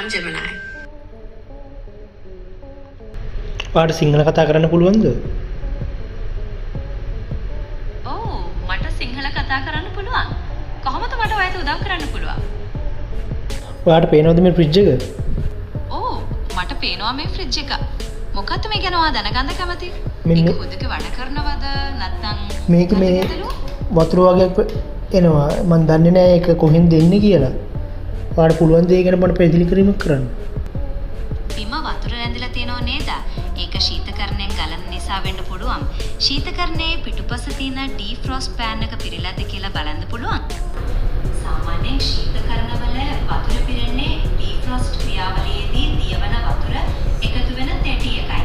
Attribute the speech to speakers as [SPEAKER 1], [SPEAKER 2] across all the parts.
[SPEAKER 1] I'm Gemini.
[SPEAKER 2] පාට සිංහල කතා කරන්න පුළුවන්ද?
[SPEAKER 3] ඔව් මට සිංහල කතා කරන්න පුළුවන්. කොහොමද මට ඔයාලට උදව් කරන්න පුළුවන්?
[SPEAKER 2] ඔයාට පේනවද මේ ෆ්‍රිජ් එක?
[SPEAKER 3] ඔව් මට පේනවා මේ ෆ්‍රිජ් එක. මොකක්ද මේ ගැන ඔයා දැනගන්න කැමති?
[SPEAKER 2] මෙන්න-
[SPEAKER 3] මේක හොදක වැඩ කරනවද නැත්නම්
[SPEAKER 2] මේක මේ වතුර වගේක් එනවා. මම දන්නේ නැහැ ඒක කොහෙන්ද දෙන්නේ කියලා. ඔයාට පුළුවන් ද ඒ ගැන මට පැහැදිලි කිරීමක් කරන්න?
[SPEAKER 3] බිම වතුර රැඳිලා තියෙනව නේද? ඒක ශීතකරණයෙන් ගලන නිසා වෙන්න පුළුවන්. ශීතකරණයේ පිටුපස තියෙන ඩීෆ්‍රොස්ට් පෑන් එක පිරීලාද කියලා බලන්න පුළුවන්. සාමාන්‍යයෙන් ශීතකරණවල වතුර පිරෙන්නේ ඩීෆ්‍රොස්ට් ක්‍රියාවලියේදී දියවන වතුර එකතු වෙන තැටි එකයි.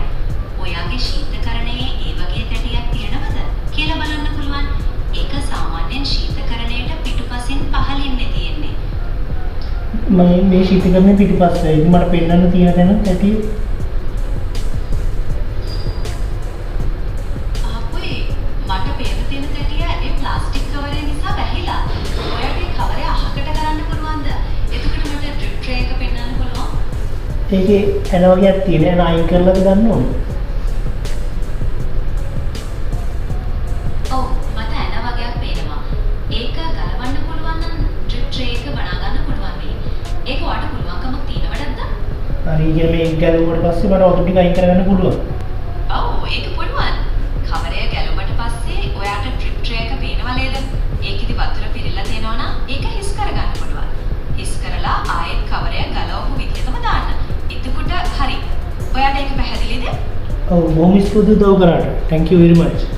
[SPEAKER 3] ඔයාගේ ශීතකරණයේ ඒ වගේ තැටියක් තියෙනවද කියලා බලන්න පුළුවන්. ඒක සාමාන්‍යයෙන් ශීතකරණයට පිටුපසින් පහළින්නේ තියෙන්නේ.
[SPEAKER 2] මේ ශීතකරණය පිටිපස්සේ ඉතින් මට පෙන්නන්න තියෙන තැන ඇති.
[SPEAKER 3] ආපුයි මට පේන තියෙන තැටිය ඒ ප්ලාස්ටික් කවරේ නිසා වැහිලා. ඔයාට ඒ කවරේ අහකට කරන්න පුළුවන්ද? එතකොට මට ඩ්‍රිප් ට්‍රේ එක පෙන්වන්න පුළුවන්.
[SPEAKER 2] ඒකේ ඇන වගේක් තියෙන ඇන අයින් කරලාද ගන්න ඕනේ?
[SPEAKER 3] ඔව් මට ඇන වගේක් පේනවා. ඒක ගලවන්න පුළුවන් නම් ඩ්‍රිප් ට්‍රේ එක බනා ගන්න පුළුවන් වෙයි. ඒක ඔයාට පුළුවන්කමක් තියෙනවද?
[SPEAKER 2] හරි ඉතින් මේ ගැලුවට පස්සේ මට වතුර ටික අයින් කරගන්න පුළුවන්.
[SPEAKER 3] ඔව් ඒක පුළුවන්. කවරය ගැලුවට පස්සේ ඔයාට ඩ්‍රිප් ට්‍රේ එක පේනවා නේද? ඒකෙදි වතුර පිරিলা තියෙනවා නම් ඒක හිස් කරගන්න පුළුවන්. හිස් කරලා ආයෙත් කවරය ගලවපු විදිහටම දාන්න. එතකොට හරි. ඔයාට ඒක පැහැදිලිද?
[SPEAKER 2] ඔව් බොහොම ස්තුතියි උදව් කරාට. thank you very much.